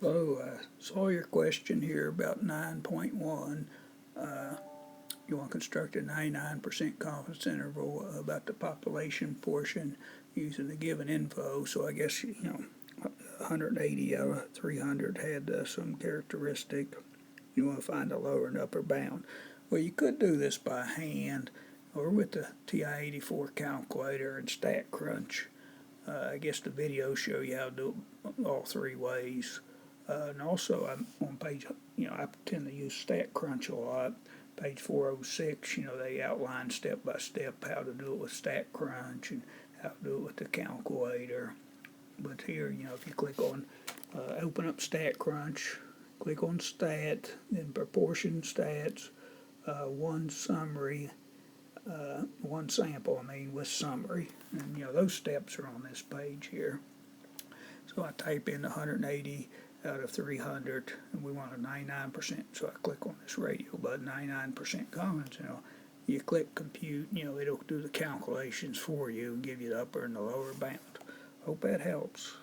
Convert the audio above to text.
Hello, I saw your question here about 9.1. You want to construct a 99% confidence interval about the population portion using the given info. So I guess, 180 out of 300 had some characteristic. You want to find a lower and upper bound. Well, you could do this by hand or with the TI-84 calculator and StatCrunch. I guess the videos show you how to do it all three ways. And also, I'm on page, I tend to use StatCrunch a lot. Page 406, they outline step by step how to do it with StatCrunch and how to do it with the calculator. But here, if you click on, open up StatCrunch, click on Stat, then Proportion Stats, one summary, one sample, with summary. And, those steps are on this page here. So I type in 180 out of 300, and we want a 99%. So I click on this radio button, 99% confidence. You click compute, it'll do the calculations for you and give you the upper and the lower bound. Hope that helps.